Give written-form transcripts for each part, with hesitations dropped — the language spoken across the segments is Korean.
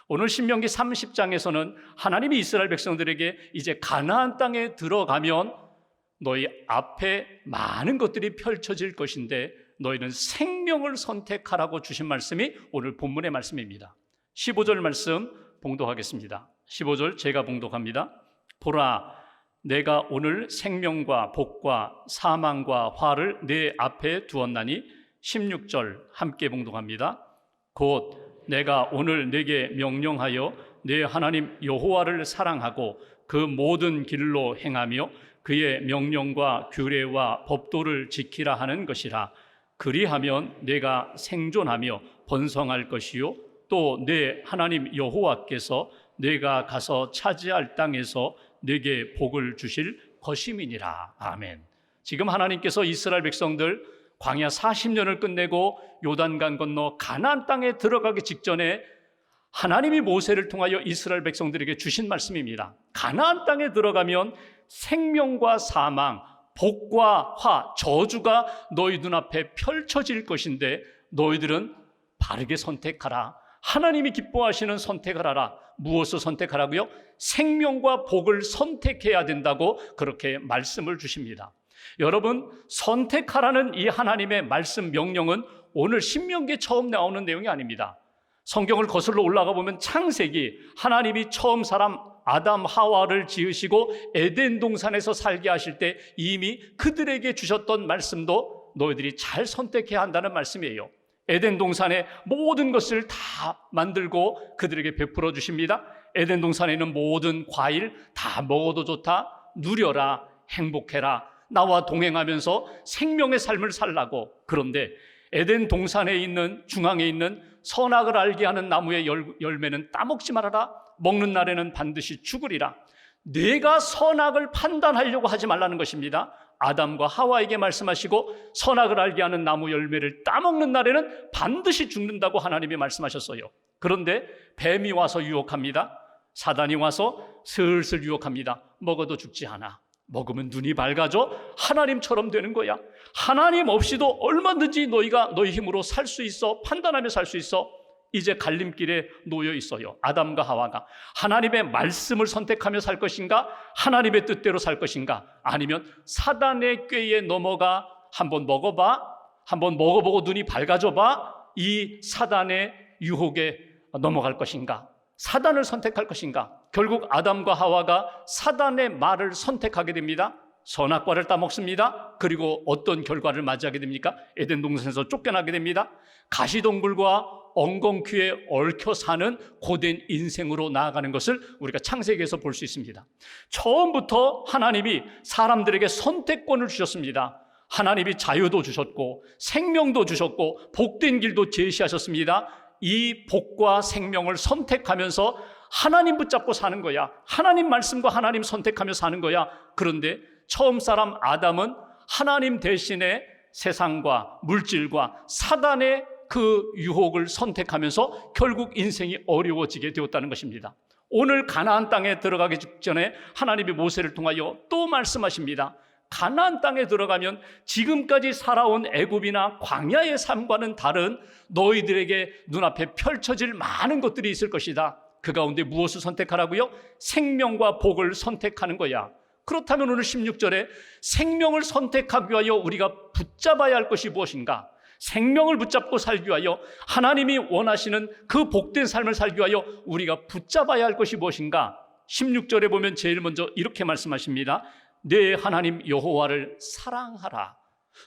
오늘 신명기 30장에서는 하나님이 이스라엘 백성들에게 이제 가나안 땅에 들어가면 너희 앞에 많은 것들이 펼쳐질 것인데 너희는 생명을 선택하라고 주신 말씀이 오늘 본문의 말씀입니다. 15절 말씀 봉독하겠습니다. 15절 제가 봉독합니다. 보라, 내가 오늘 생명과 복과 사망과 화를 내 앞에 두었나니. 16절 함께 봉독합니다. 곧 내가 오늘 내게 명령하여 내 하나님 여호와를 사랑하고 그 모든 길로 행하며 그의 명령과 규례와 법도를 지키라 하는 것이라. 그리하면 내가 생존하며 번성할 것이요 또 내 하나님 여호와께서 내가 가서 차지할 땅에서 내게 복을 주실 것임이니라. 아멘. 지금 하나님께서 이스라엘 백성들 광야 40년을 끝내고 요단강 건너 가나안 땅에 들어가기 직전에 하나님이 모세를 통하여 이스라엘 백성들에게 주신 말씀입니다. 가나안 땅에 들어가면 생명과 사망, 복과 화, 저주가 너희 눈앞에 펼쳐질 것인데 너희들은 바르게 선택하라. 하나님이 기뻐하시는 선택을 하라. 무엇을 선택하라고요? 생명과 복을 선택해야 된다고 그렇게 말씀을 주십니다. 여러분, 선택하라는 이 하나님의 말씀 명령은 오늘 신명기에 처음 나오는 내용이 아닙니다. 성경을 거슬러 올라가 보면 창세기, 하나님이 처음 사람 아담 하와를 지으시고 에덴 동산에서 살게 하실 때 이미 그들에게 주셨던 말씀도 너희들이 잘 선택해야 한다는 말씀이에요. 에덴 동산에 모든 것을 다 만들고 그들에게 베풀어 주십니다. 에덴 동산에 있는 모든 과일 다 먹어도 좋다. 누려라. 행복해라. 나와 동행하면서 생명의 삶을 살라고. 그런데 에덴 동산에 있는 중앙에 있는 선악을 알게 하는 나무의 열매는 따먹지 말아라. 먹는 날에는 반드시 죽으리라. 내가 선악을 판단하려고 하지 말라는 것입니다. 아담과 하와에게 말씀하시고 선악을 알게 하는 나무 열매를 따먹는 날에는 반드시 죽는다고 하나님이 말씀하셨어요. 그런데 뱀이 와서 유혹합니다. 사단이 와서 슬슬 유혹합니다. 먹어도 죽지 않아. 먹으면 눈이 밝아져 하나님처럼 되는 거야. 하나님 없이도 얼마든지 너희가 너희 힘으로 살 수 있어. 판단하며 살 수 있어. 이제 갈림길에 놓여 있어요. 아담과 하와가 하나님의 말씀을 선택하며 살 것인가? 하나님의 뜻대로 살 것인가? 아니면 사단의 꾀에 넘어가 한번 먹어봐. 한번 먹어보고 눈이 밝아져봐. 이 사단의 유혹에 넘어갈 것인가? 사단을 선택할 것인가? 결국 아담과 하와가 사단의 말을 선택하게 됩니다. 선악과를 따먹습니다. 그리고 어떤 결과를 맞이하게 됩니까? 에덴 동산에서 쫓겨나게 됩니다. 가시동굴과 엉겅퀴에 얽혀 사는 고된 인생으로 나아가는 것을 우리가 창세기에서 볼 수 있습니다. 처음부터 하나님이 사람들에게 선택권을 주셨습니다. 하나님이 자유도 주셨고 생명도 주셨고 복된 길도 제시하셨습니다. 이 복과 생명을 선택하면서 하나님 붙잡고 사는 거야. 하나님 말씀과 하나님 선택하며 사는 거야. 그런데 처음 사람 아담은 하나님 대신에 세상과 물질과 사단의 그 유혹을 선택하면서 결국 인생이 어려워지게 되었다는 것입니다. 오늘 가나안 땅에 들어가기 직전에 하나님이 모세를 통하여 또 말씀하십니다. 가나안 땅에 들어가면 지금까지 살아온 애굽이나 광야의 삶과는 다른 너희들에게 눈앞에 펼쳐질 많은 것들이 있을 것이다. 그 가운데 무엇을 선택하라고요? 생명과 복을 선택하는 거야. 그렇다면 오늘 16절에 생명을 선택하기 위하여 우리가 붙잡아야 할 것이 무엇인가? 생명을 붙잡고 살기 위하여 하나님이 원하시는 그 복된 삶을 살기 위하여 우리가 붙잡아야 할 것이 무엇인가? 16절에 보면 제일 먼저 이렇게 말씀하십니다. 내 하나님 여호와를 사랑하라.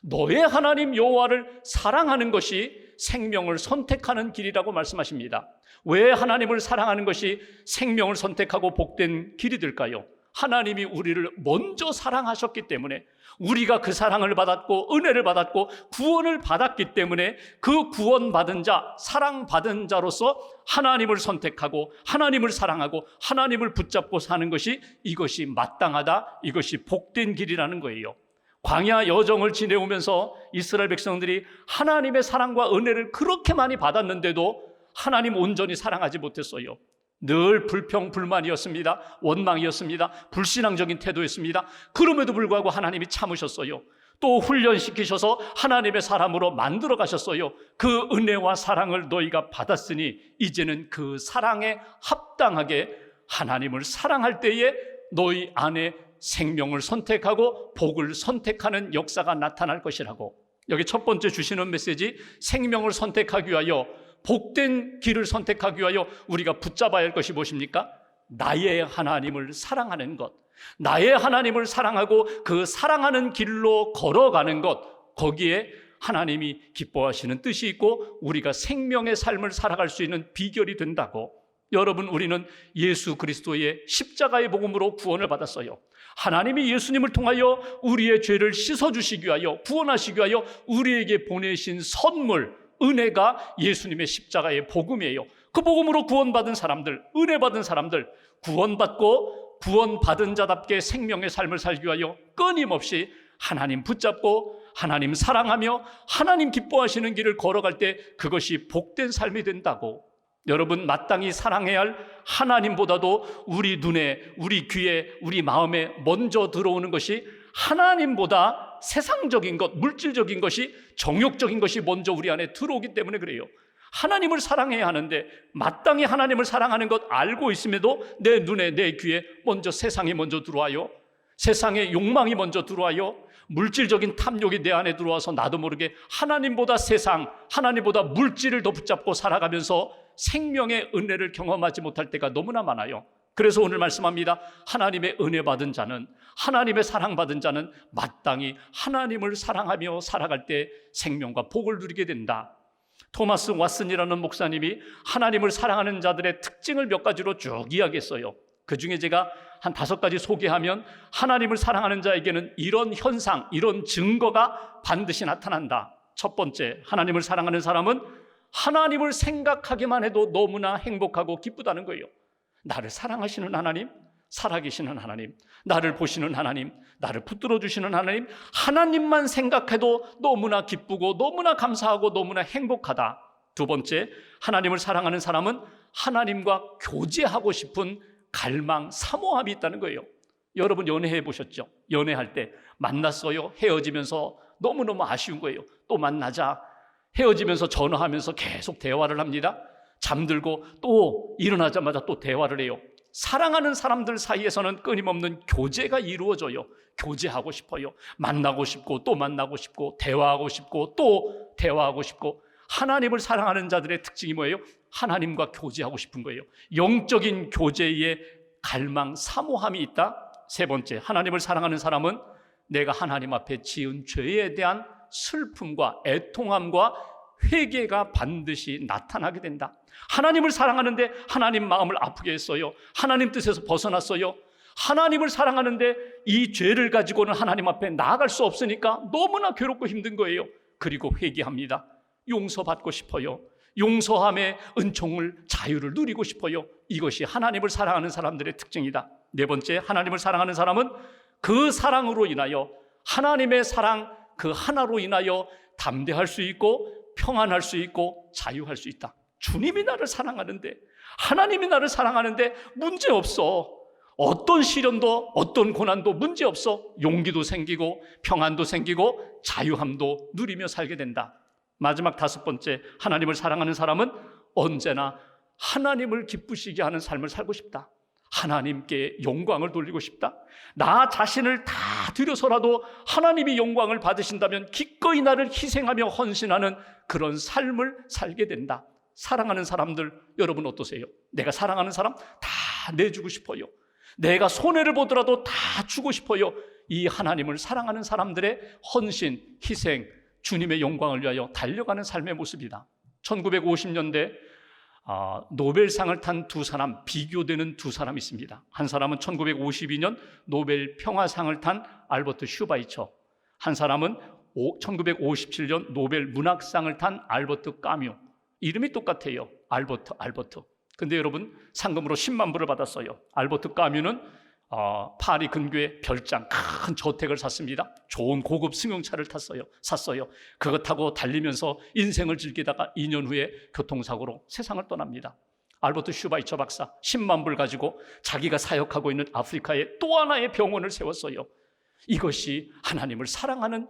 너의 하나님 여호와를 사랑하는 것이 생명을 선택하는 길이라고 말씀하십니다. 왜 하나님을 사랑하는 것이 생명을 선택하고 복된 길이 될까요? 하나님이 우리를 먼저 사랑하셨기 때문에, 우리가 그 사랑을 받았고 은혜를 받았고 구원을 받았기 때문에 그 구원받은 자, 사랑받은 자로서 하나님을 선택하고 하나님을 사랑하고 하나님을 붙잡고 사는 것이, 이것이 마땅하다, 이것이 복된 길이라는 거예요. 광야 여정을 지내오면서 이스라엘 백성들이 하나님의 사랑과 은혜를 그렇게 많이 받았는데도 하나님 온전히 사랑하지 못했어요. 늘 불평, 불만이었습니다. 원망이었습니다. 불신앙적인 태도였습니다. 그럼에도 불구하고 하나님이 참으셨어요. 또 훈련시키셔서 하나님의 사람으로 만들어 가셨어요. 그 은혜와 사랑을 너희가 받았으니 이제는 그 사랑에 합당하게 하나님을 사랑할 때에 너희 안에 생명을 선택하고 복을 선택하는 역사가 나타날 것이라고. 여기 첫 번째 주시는 메시지, 생명을 선택하기 위하여, 복된 길을 선택하기 위하여 우리가 붙잡아야 할 것이 무엇입니까? 나의 하나님을 사랑하는 것, 나의 하나님을 사랑하고 그 사랑하는 길로 걸어가는 것, 거기에 하나님이 기뻐하시는 뜻이 있고 우리가 생명의 삶을 살아갈 수 있는 비결이 된다고. 여러분, 우리는 예수 그리스도의 십자가의 복음으로 구원을 받았어요. 하나님이 예수님을 통하여 우리의 죄를 씻어주시기 위하여, 구원하시기 위하여 우리에게 보내신 선물, 은혜가 예수님의 십자가의 복음이에요. 그 복음으로 구원받은 사람들, 은혜 받은 사람들, 구원받고 구원받은 자답게 생명의 삶을 살기 위하여 끊임없이 하나님 붙잡고 하나님 사랑하며 하나님 기뻐하시는 길을 걸어갈 때 그것이 복된 삶이 된다고. 여러분, 마땅히 사랑해야 할 하나님보다도 우리 눈에, 우리 귀에, 우리 마음에 먼저 들어오는 것이 하나님보다 세상적인 것, 물질적인 것이, 정욕적인 것이 먼저 우리 안에 들어오기 때문에 그래요. 하나님을 사랑해야 하는데 마땅히 하나님을 사랑하는 것 알고 있음에도 내 눈에, 내 귀에 먼저 세상이 먼저 들어와요. 세상의 욕망이 먼저 들어와요. 물질적인 탐욕이 내 안에 들어와서 나도 모르게 하나님보다 세상, 하나님보다 물질을 더 붙잡고 살아가면서 생명의 은혜를 경험하지 못할 때가 너무나 많아요. 그래서 오늘 말씀합니다. 하나님의 은혜 받은 자는, 하나님의 사랑 받은 자는 마땅히 하나님을 사랑하며 살아갈 때 생명과 복을 누리게 된다. 토마스 왓슨이라는 목사님이 하나님을 사랑하는 자들의 특징을 몇 가지로 쭉 이야기했어요. 그 중에 제가 한 5가지 소개하면, 하나님을 사랑하는 자에게는 이런 현상, 이런 증거가 반드시 나타난다. 첫 번째, 하나님을 사랑하는 사람은 하나님을 생각하기만 해도 너무나 행복하고 기쁘다는 거예요. 나를 사랑하시는 하나님, 살아계시는 하나님, 나를 보시는 하나님, 나를 붙들어 주시는 하나님, 하나님만 생각해도 너무나 기쁘고 너무나 감사하고 너무나 행복하다. 두 번째, 하나님을 사랑하는 사람은 하나님과 교제하고 싶은 갈망, 사모함이 있다는 거예요. 여러분, 연애해 보셨죠? 연애할 때 만났어요. 헤어지면서 너무너무 아쉬운 거예요. 또 만나자. 헤어지면서 전화하면서 계속 대화를 합니다. 잠들고 또 일어나자마자 또 대화를 해요. 사랑하는 사람들 사이에서는 끊임없는 교제가 이루어져요. 교제하고 싶어요. 만나고 싶고 또 만나고 싶고 대화하고 싶고 또 대화하고 싶고. 하나님을 사랑하는 자들의 특징이 뭐예요? 하나님과 교제하고 싶은 거예요. 영적인 교제에 갈망, 사모함이 있다. 세 번째, 하나님을 사랑하는 사람은 내가 하나님 앞에 지은 죄에 대한 슬픔과 애통함과 회개가 반드시 나타나게 된다. 하나님을 사랑하는데 하나님 마음을 아프게 했어요. 하나님 뜻에서 벗어났어요. 하나님을 사랑하는데 이 죄를 가지고는 하나님 앞에 나아갈 수 없으니까 너무나 괴롭고 힘든 거예요. 그리고 회개합니다. 용서받고 싶어요. 용서함의 은총을, 자유를 누리고 싶어요. 이것이 하나님을 사랑하는 사람들의 특징이다. 네 번째, 하나님을 사랑하는 사람은 그 사랑으로 인하여, 하나님의 사랑 그 하나로 인하여 담대할 수 있고 평안할 수 있고 자유할 수 있다. 주님이 나를 사랑하는데, 하나님이 나를 사랑하는데 문제없어. 어떤 시련도 어떤 고난도 문제없어. 용기도 생기고 평안도 생기고 자유함도 누리며 살게 된다. 마지막 5번째, 하나님을 사랑하는 사람은 언제나 하나님을 기쁘시게 하는 삶을 살고 싶다. 하나님께 영광을 돌리고 싶다. 나 자신을 다 드려서라도 하나님이 영광을 받으신다면 기꺼이 나를 희생하며 헌신하는 그런 삶을 살게 된다. 사랑하는 사람들, 여러분 어떠세요? 내가 사랑하는 사람 다 내주고 싶어요. 내가 손해를 보더라도 다 주고 싶어요. 이 하나님을 사랑하는 사람들의 헌신, 희생, 주님의 영광을 위하여 달려가는 삶의 모습이다. 1950년대 노벨상을 탄 두 사람, 비교되는 두 사람이 있습니다. 한 사람은 1952년 노벨 평화상을 탄 알버트 슈바이처, 한 사람은 1957년 노벨 문학상을 탄 알버트 까뮤. 이름이 똑같아요. 알버트. 근데 여러분, 상금으로 10만 불을 받았어요. 알버트 까뮤는 파리 근교에 별장 큰 저택을 샀습니다. 좋은 고급 승용차를 샀어요. 그것 타고 달리면서 인생을 즐기다가 2년 후에 교통사고로 세상을 떠납니다. 알버트 슈바이처 박사 10만 불 가지고 자기가 사역하고 있는 아프리카에 또 하나의 병원을 세웠어요. 이것이 하나님을 사랑하는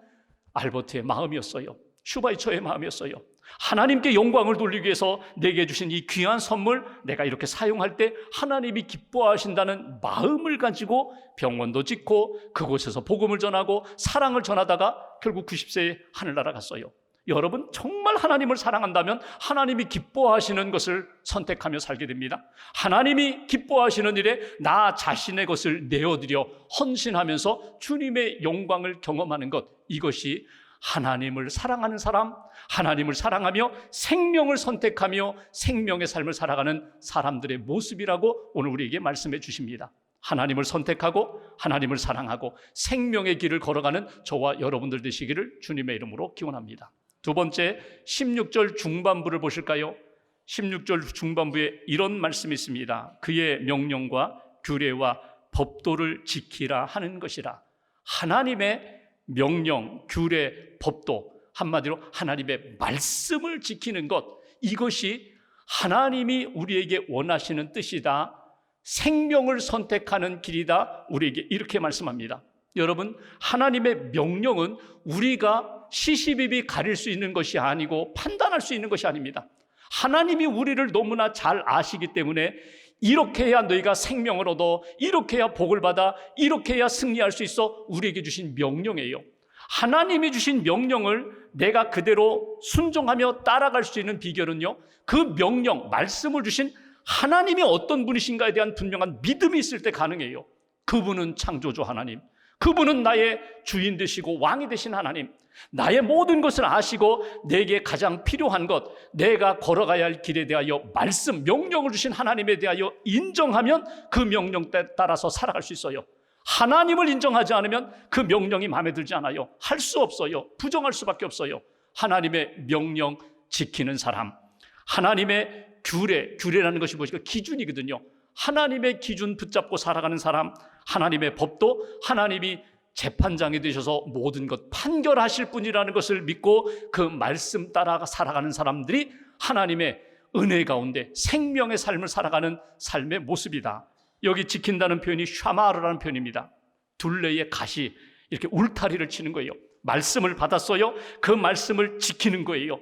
알버트의 마음이었어요. 슈바이처의 마음이었어요. 하나님께 영광을 돌리기 위해서 내게 주신 이 귀한 선물, 내가 이렇게 사용할 때 하나님이 기뻐하신다는 마음을 가지고 병원도 짓고 그곳에서 복음을 전하고 사랑을 전하다가 결국 90세에 하늘나라 갔어요. 여러분, 정말 하나님을 사랑한다면 하나님이 기뻐하시는 것을 선택하며 살게 됩니다. 하나님이 기뻐하시는 일에 나 자신의 것을 내어드려 헌신하면서 주님의 영광을 경험하는 것, 이것이 하나님을 사랑하는 사람, 하나님을 사랑하며 생명을 선택하며 생명의 삶을 살아가는 사람들의 모습이라고 오늘 우리에게 말씀해 주십니다. 하나님을 선택하고 하나님을 사랑하고 생명의 길을 걸어가는 저와 여러분들 되시기를 주님의 이름으로 기원합니다. 두 번째, 16절 중반부를 보실까요? 16절 중반부에 이런 말씀이 있습니다. 그의 명령과 규례와 법도를 지키라 하는 것이라. 하나님의 명령, 규례, 법도, 한마디로 하나님의 말씀을 지키는 것, 이것이 하나님이 우리에게 원하시는 뜻이다. 생명을 선택하는 길이다. 우리에게 이렇게 말씀합니다. 여러분, 하나님의 명령은 우리가 시시비비 가릴 수 있는 것이 아니고 판단할 수 있는 것이 아닙니다. 하나님이 우리를 너무나 잘 아시기 때문에 이렇게 해야 너희가 생명을 얻어, 이렇게 해야 복을 받아, 이렇게 해야 승리할 수 있어 우리에게 주신 명령이에요. 하나님이 주신 명령을 내가 그대로 순종하며 따라갈 수 있는 비결은요, 그 명령, 말씀을 주신 하나님이 어떤 분이신가에 대한 분명한 믿음이 있을 때 가능해요. 그분은 창조주 하나님, 그분은 나의 주인 되시고 왕이 되신 하나님, 나의 모든 것을 아시고 내게 가장 필요한 것, 내가 걸어가야 할 길에 대하여 말씀, 명령을 주신 하나님에 대하여 인정하면 그 명령 따라서 살아갈 수 있어요. 하나님을 인정하지 않으면 그 명령이 마음에 들지 않아요. 할 수 없어요. 부정할 수밖에 없어요. 하나님의 명령 지키는 사람, 하나님의 규례라는 것이 무엇일까? 기준이거든요. 하나님의 기준 붙잡고 살아가는 사람, 하나님의 법도 하나님이 재판장이 되셔서 모든 것 판결하실 분이라는 것을 믿고 그 말씀 따라 살아가는 사람들이 하나님의 은혜 가운데 생명의 삶을 살아가는 삶의 모습이다. 여기 지킨다는 표현이 샤마르라는 표현입니다. 둘레의 가시, 이렇게 울타리를 치는 거예요. 말씀을 받았어요. 그 말씀을 지키는 거예요.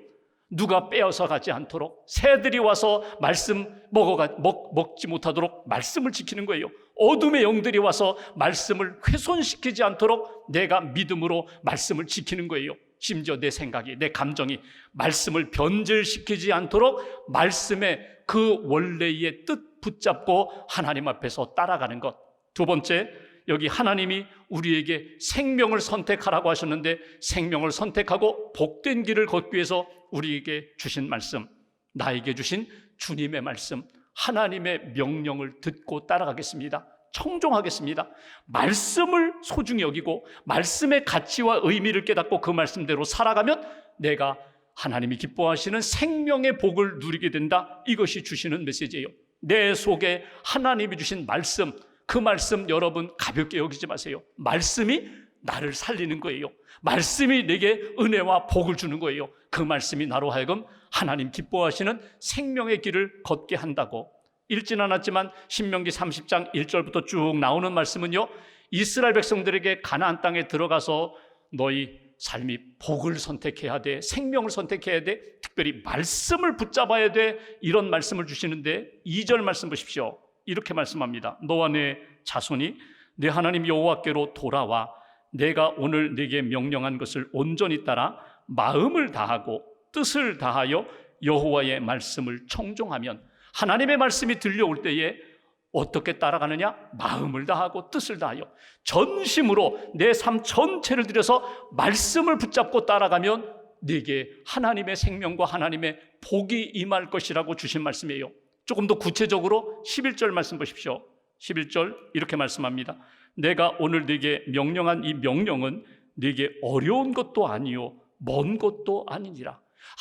누가 빼앗아 가지 않도록, 새들이 와서 말씀 먹지 못하도록 말씀을 지키는 거예요. 어둠의 영들이 와서 말씀을 훼손시키지 않도록 내가 믿음으로 말씀을 지키는 거예요. 심지어 내 생각이, 내 감정이 말씀을 변질시키지 않도록 말씀의 그 원래의 뜻 붙잡고 하나님 앞에서 따라가는 것. 두 번째, 여기 하나님이 우리에게 생명을 선택하라고 하셨는데 생명을 선택하고 복된 길을 걷기 위해서 우리에게 주신 말씀, 나에게 주신 주님의 말씀, 하나님의 명령을 듣고 따라가겠습니다. 청종하겠습니다. 말씀을 소중히 여기고 말씀의 가치와 의미를 깨닫고 그 말씀대로 살아가면 내가 하나님이 기뻐하시는 생명의 복을 누리게 된다. 이것이 주시는 메시지예요. 내 속에 하나님이 주신 말씀, 그 말씀 여러분 가볍게 여기지 마세요. 말씀이 나를 살리는 거예요. 말씀이 내게 은혜와 복을 주는 거예요. 그 말씀이 나로 하여금 하나님 기뻐하시는 생명의 길을 걷게 한다고. 읽진 않았지만 신명기 30장 1절부터 쭉 나오는 말씀은요, 이스라엘 백성들에게 가나안 땅에 들어가서 너희 삶이 복을 선택해야 돼, 생명을 선택해야 돼, 특별히 말씀을 붙잡아야 돼, 이런 말씀을 주시는데 2절 말씀 보십시오. 이렇게 말씀합니다. 너와 내 자손이 내 하나님 여호와께로 돌아와 내가 오늘 네게 명령한 것을 온전히 따라 마음을 다하고 뜻을 다하여 여호와의 말씀을 청종하면, 하나님의 말씀이 들려올 때에 어떻게 따라가느냐? 마음을 다하고 뜻을 다하여 전심으로 내 삶 전체를 들여서 말씀을 붙잡고 따라가면 네게 하나님의 생명과 하나님의 복이 임할 것이라고 주신 말씀이에요. 조금 더 구체적으로 11절 말씀 보십시오. 11절 이렇게 말씀합니다. 내가 오늘 네게 명령한 이 명령은 네게 어려운 것도 아니요 먼 것도 아니니라.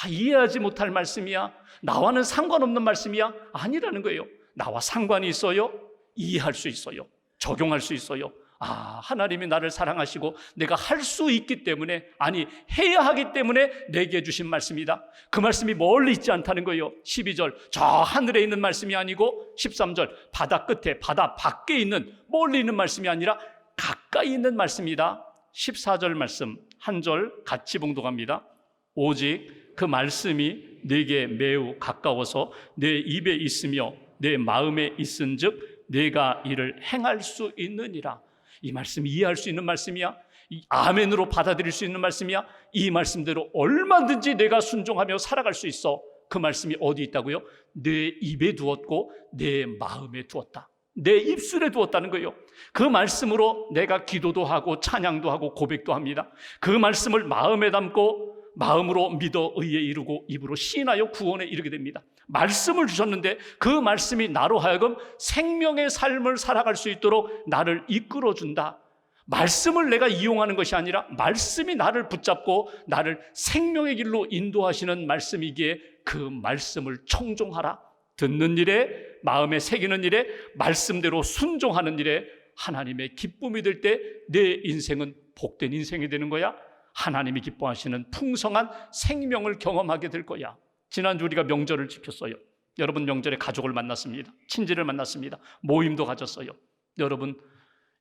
이해하지 못할 말씀이야, 나와는 상관없는 말씀이야, 아니라는 거예요. 나와 상관이 있어요. 이해할 수 있어요. 적용할 수 있어요. 하나님이 나를 사랑하시고 내가 할 수 있기 때문에, 아니 해야 하기 때문에 내게 주신 말씀이다. 그 말씀이 멀리 있지 않다는 거예요. 12절 저 하늘에 있는 말씀이 아니고 13절 바다 끝에, 바다 밖에 있는 멀리 있는 말씀이 아니라 가까이 있는 말씀이다. 14절 말씀 한 절 같이 봉독합니다. 오직 그 말씀이 내게 매우 가까워서 내 입에 있으며 내 마음에 있은즉 내가 이를 행할 수 있느니라. 이 말씀이 이해할 수 있는 말씀이야. 이 아멘으로 받아들일 수 있는 말씀이야. 이 말씀대로 얼마든지 내가 순종하며 살아갈 수 있어. 그 말씀이 어디 있다고요? 내 입에 두었고 내 마음에 두었다. 내 입술에 두었다는 거예요. 그 말씀으로 내가 기도도 하고 찬양도 하고 고백도 합니다. 그 말씀을 마음에 담고 마음으로 믿어 의에 이르고 입으로 시인하여 구원에 이르게 됩니다. 말씀을 주셨는데 그 말씀이 나로 하여금 생명의 삶을 살아갈 수 있도록 나를 이끌어준다. 말씀을 내가 이용하는 것이 아니라 말씀이 나를 붙잡고 나를 생명의 길로 인도하시는 말씀이기에 그 말씀을 청종하라. 듣는 일에, 마음에 새기는 일에, 말씀대로 순종하는 일에 하나님의 기쁨이 될 때 내 인생은 복된 인생이 되는 거야. 하나님이 기뻐하시는 풍성한 생명을 경험하게 될 거야. 지난주 우리가 명절을 지켰어요. 여러분 명절에 가족을 만났습니다. 친지를 만났습니다. 모임도 가졌어요.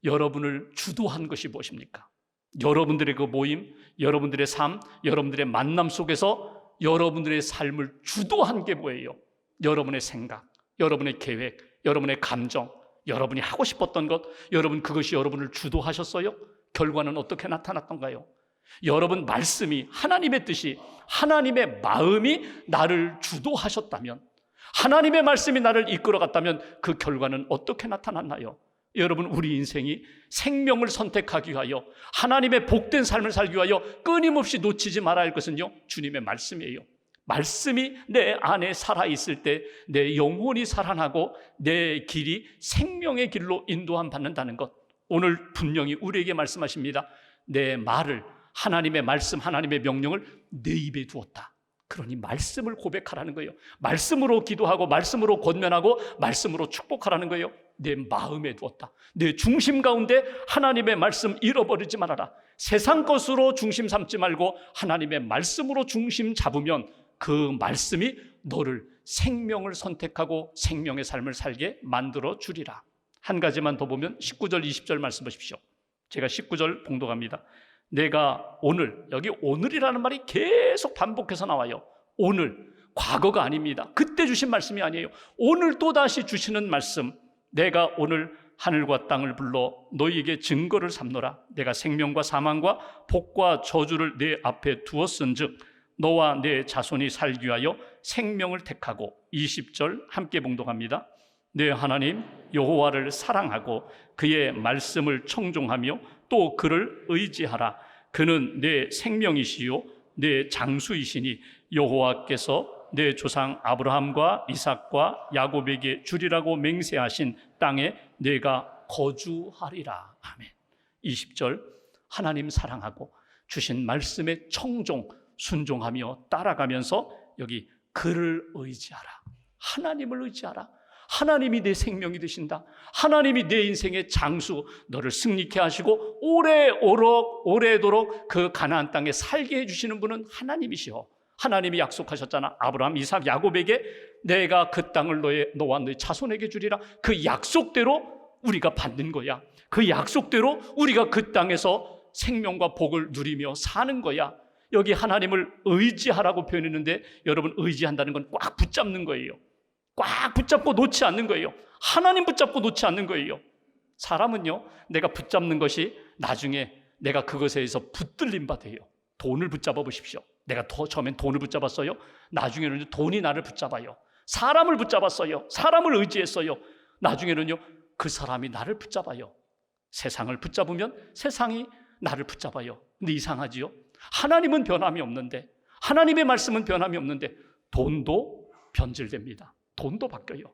여러분을 주도한 것이 무엇입니까? 여러분들의 그 모임, 여러분들의 삶, 여러분들의 만남 속에서 여러분들의 삶을 주도한 게 뭐예요? 여러분의 생각, 여러분의 계획, 여러분의 감정, 여러분이 하고 싶었던 것, 여러분 그것이 여러분을 주도하셨어요? 결과는 어떻게 나타났던가요? 여러분 말씀이 하나님의 뜻이, 하나님의 마음이 나를 주도하셨다면, 하나님의 말씀이 나를 이끌어갔다면 그 결과는 어떻게 나타났나요? 여러분 우리 인생이 생명을 선택하기 위하여 하나님의 복된 삶을 살기 위하여 끊임없이 놓치지 말아야 할 것은요, 주님의 말씀이에요. 말씀이 내 안에 살아있을 때 내 영혼이 살아나고 내 길이 생명의 길로 인도함 받는다는 것, 오늘 분명히 우리에게 말씀하십니다. 내 말을, 하나님의 말씀, 하나님의 명령을 내 입에 두었다. 그러니 말씀을 고백하라는 거예요. 말씀으로 기도하고 말씀으로 권면하고 말씀으로 축복하라는 거예요. 내 마음에 두었다. 내 중심 가운데 하나님의 말씀 잃어버리지 말아라. 세상 것으로 중심 삼지 말고 하나님의 말씀으로 중심 잡으면 그 말씀이 너를 생명을 선택하고 생명의 삶을 살게 만들어 주리라. 한 가지만 더 보면 19절 20절 말씀 보십시오. 제가 19절 봉독합니다. 내가 오늘, 여기 오늘이라는 말이 계속 반복해서 나와요. 오늘, 과거가 아닙니다. 그때 주신 말씀이 아니에요. 오늘 또다시 주시는 말씀. 내가 오늘 하늘과 땅을 불러 너희에게 증거를 삼노라. 내가 생명과 사망과 복과 저주를 내 앞에 두었은즉 너와 내 자손이 살기 위하여 생명을 택하고. 20절 함께 봉독합니다. 내 하나님 여호와를 사랑하고 그의 말씀을 청종하며 또 그를 의지하라. 그는 내 생명이시요 내 장수이시니 여호와께서 내 조상 아브라함과 이삭과 야곱에게 주리라고 맹세하신 땅에 내가 거주하리라. 아멘. 20절 하나님 사랑하고 주신 말씀에 청종, 순종하며 따라가면서 여기 그를 의지하라. 하나님을 의지하라. 하나님이 내 생명이 되신다. 하나님이 내 인생의 장수, 너를 승리케 하시고 오래도록 그 가나안 땅에 살게 해주시는 분은 하나님이시오. 하나님이 약속하셨잖아. 아브라함, 이삭, 야곱에게 내가 그 땅을 너와 너의 자손에게 주리라. 그 약속대로 우리가 받는 거야. 그 약속대로 우리가 그 땅에서 생명과 복을 누리며 사는 거야. 여기 하나님을 의지하라고 표현했는데 여러분 의지한다는 건 꽉 붙잡는 거예요. 꽉 붙잡고 놓지 않는 거예요. 하나님 붙잡고 놓지 않는 거예요. 사람은요, 내가 붙잡는 것이 나중에 내가 그것에 의해서 붙들림 받아요. 돈을 붙잡아 보십시오. 내가 처음엔 돈을 붙잡았어요. 나중에는 돈이 나를 붙잡아요. 사람을 붙잡았어요. 사람을 의지했어요. 나중에는요, 그 사람이 나를 붙잡아요. 세상을 붙잡으면 세상이 나를 붙잡아요. 근데 이상하지요? 하나님은 변함이 없는데, 하나님의 말씀은 변함이 없는데 돈도 변질됩니다. 돈도 바뀌어요.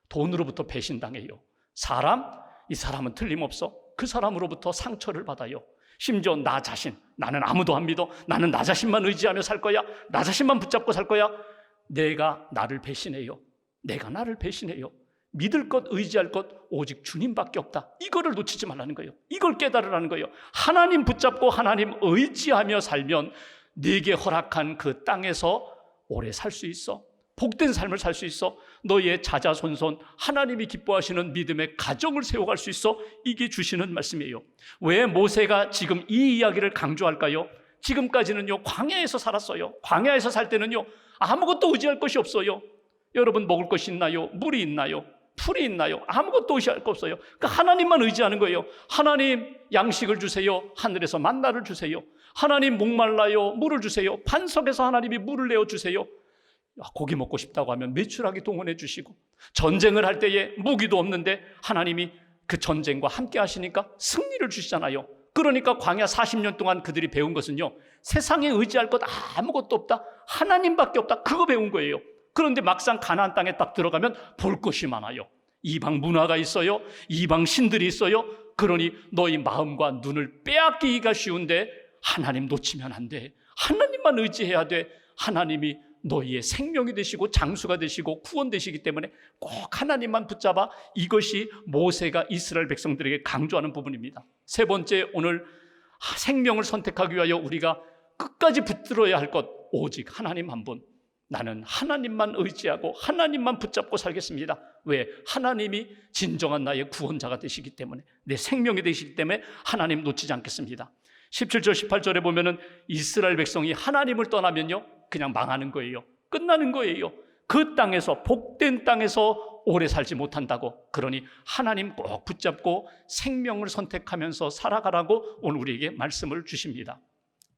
돈으로부터 배신당해요. 이 사람은 틀림없어. 그 사람으로부터 상처를 받아요. 심지어 나 자신, 나는 아무도 안 믿어. 나는 나 자신만 의지하며 살 거야. 나 자신만 붙잡고 살 거야. 내가 나를 배신해요. 내가 나를 배신해요. 믿을 것, 의지할 것 오직 주님밖에 없다. 이거를 놓치지 말라는 거예요. 이걸 깨달으라는 거예요. 하나님 붙잡고 하나님 의지하며 살면 네게 허락한 그 땅에서 오래 살 수 있어. 복된 삶을 살 수 있어. 너의 자자손손 하나님이 기뻐하시는 믿음의 가정을 세워갈 수 있어. 이게 주시는 말씀이에요. 왜 모세가 지금 이 이야기를 강조할까요? 지금까지는요, 광야에서 살았어요. 광야에서 살 때는요, 아무것도 의지할 것이 없어요. 여러분, 먹을 것이 있나요? 물이 있나요? 풀이 있나요? 아무것도 의지할 거 없어요. 그러니까 하나님만 의지하는 거예요. 하나님, 양식을 주세요. 하늘에서 만나를 주세요. 하나님, 목말라요. 물을 주세요. 반석에서 하나님이 물을 내어 주세요. 고기 먹고 싶다고 하면 메추라기 동원해 주시고, 전쟁을 할 때에 무기도 없는데 하나님이 그 전쟁과 함께 하시니까 승리를 주시잖아요. 그러니까 광야 40년 동안 그들이 배운 것은요, 세상에 의지할 것 아무것도 없다, 하나님밖에 없다, 그거 배운 거예요. 그런데 막상 가나안 땅에 딱 들어가면 볼 것이 많아요. 이방 문화가 있어요. 이방 신들이 있어요. 그러니 너희 마음과 눈을 빼앗기기가 쉬운데 하나님 놓치면 안 돼. 하나님만 의지해야 돼. 하나님이 너희의 생명이 되시고 장수가 되시고 구원 되시기 때문에 꼭 하나님만 붙잡아. 이것이 모세가 이스라엘 백성들에게 강조하는 부분입니다. 세 번째, 오늘 생명을 선택하기 위하여 우리가 끝까지 붙들어야 할 것, 오직 하나님 한 분. 나는 하나님만 의지하고 하나님만 붙잡고 살겠습니다. 왜? 하나님이 진정한 나의 구원자가 되시기 때문에, 내 생명이 되시기 때문에 하나님 놓치지 않겠습니다. 17절 18절에 보면은 이스라엘 백성이 하나님을 떠나면요, 그냥 망하는 거예요. 끝나는 거예요. 그 땅에서, 복된 땅에서 오래 살지 못한다고. 그러니 하나님 꼭 붙잡고 생명을 선택하면서 살아가라고 오늘 우리에게 말씀을 주십니다.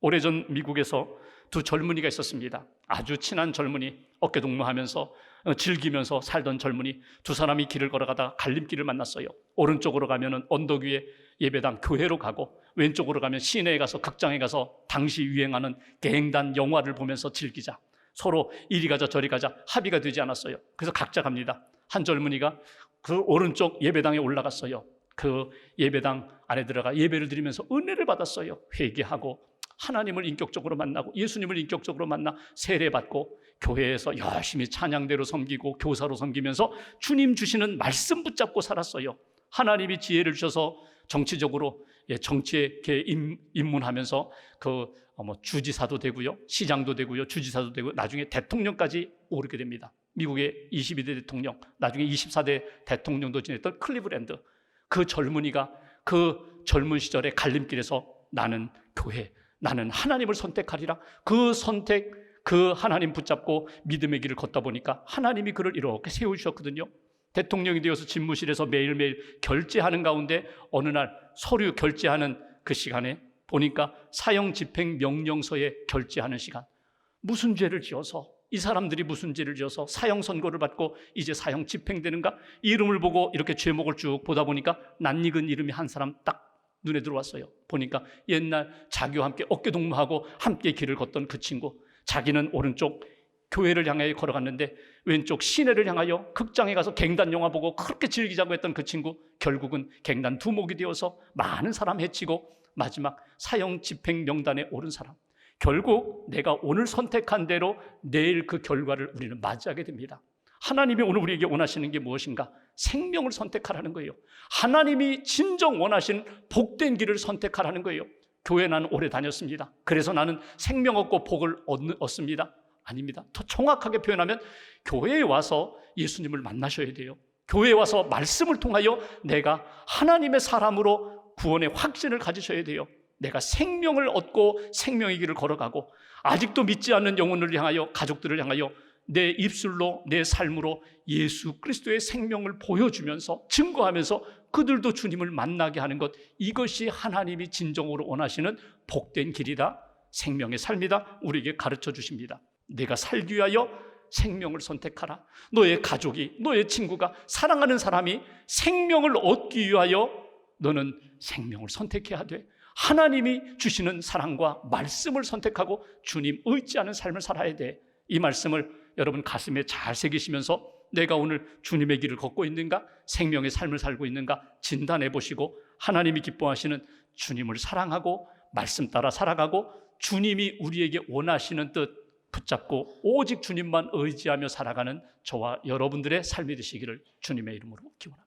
오래전 미국에서 두 젊은이가 있었습니다. 아주 친한 젊은이, 어깨동무하면서 즐기면서 살던 젊은이 두 사람이 길을 걸어가다가 갈림길을 만났어요. 오른쪽으로 가면은 언덕 위에 예배당 교회로 가고, 왼쪽으로 가면 시내에 가서 극장에 가서 당시 유행하는 갱단 영화를 보면서 즐기자. 서로 이리 가자 저리 가자 합의가 되지 않았어요. 그래서 각자 갑니다. 한 젊은이가 그 오른쪽 예배당에 올라갔어요. 그 예배당 안에 들어가 예배를 드리면서 은혜를 받았어요. 회개하고 하나님을 인격적으로 만나고 예수님을 인격적으로 만나 세례받고 교회에서 열심히 찬양대로 섬기고 교사로 섬기면서 주님 주시는 말씀 붙잡고 살았어요. 하나님이 지혜를 주셔서 정치적으로 정치에 입문하면서 주지사도 되고요, 시장도 되고요, 주지사도 되고 나중에 대통령까지 오르게 됩니다. 미국의 22대 대통령, 나중에 24대 대통령도 지냈던 클리브랜드. 그 젊은이가 그 젊은 시절에 갈림길에서 나는 교회, 나는 하나님을 선택하리라. 그 선택, 그 하나님 붙잡고 믿음의 길을 걷다 보니까 하나님이 그를 이렇게 세우셨거든요. 대통령이 되어서 집무실에서 매일매일 결제하는 가운데 어느 날 서류 결제하는 그 시간에 보니까 사형 집행 명령서에 결제하는 시간. 무슨 죄를 지어서, 이 사람들이 무슨 죄를 지어서 사형 선고를 받고 이제 사형 집행되는가? 이름을 보고 이렇게 죄목을 쭉 보다 보니까 낯익은 이름이 한 사람 딱 눈에 들어왔어요. 보니까 옛날 자기와 함께 어깨동무하고 함께 길을 걷던 그 친구. 자기는 오른쪽 교회를 향해 걸어갔는데 왼쪽 시내를 향하여 극장에 가서 갱단 영화 보고 그렇게 즐기자고 했던 그 친구, 결국은 갱단 두목이 되어서 많은 사람 해치고 마지막 사형 집행 명단에 오른 사람. 결국 내가 오늘 선택한 대로 내일 그 결과를 우리는 맞이하게 됩니다. 하나님이 오늘 우리에게 원하시는 게 무엇인가? 생명을 선택하라는 거예요. 하나님이 진정 원하시는 복된 길을 선택하라는 거예요. 교회 나는 오래 다녔습니다. 그래서 나는 생명 얻고 복을 얻습니다. 아닙니다. 더 정확하게 표현하면 교회에 와서 예수님을 만나셔야 돼요. 교회에 와서 말씀을 통하여 내가 하나님의 사람으로 구원의 확신을 가지셔야 돼요. 내가 생명을 얻고 생명의 길을 걸어가고, 아직도 믿지 않는 영혼을 향하여, 가족들을 향하여 내 입술로, 내 삶으로 예수 그리스도의 생명을 보여주면서 증거하면서 그들도 주님을 만나게 하는 것, 이것이 하나님이 진정으로 원하시는 복된 길이다, 생명의 삶이다, 우리에게 가르쳐 주십니다. 내가 살기 위하여 생명을 선택하라. 너의 가족이, 너의 친구가, 사랑하는 사람이 생명을 얻기 위하여 너는 생명을 선택해야 돼. 하나님이 주시는 사랑과 말씀을 선택하고 주님 의지하는 삶을 살아야 돼. 이 말씀을 여러분 가슴에 잘 새기시면서 내가 오늘 주님의 길을 걷고 있는가, 생명의 삶을 살고 있는가 진단해 보시고, 하나님이 기뻐하시는 주님을 사랑하고 말씀 따라 살아가고 주님이 우리에게 원하시는 뜻 붙잡고 오직 주님만 의지하며 살아가는 저와 여러분들의 삶이 되시기를 주님의 이름으로 기원합니다.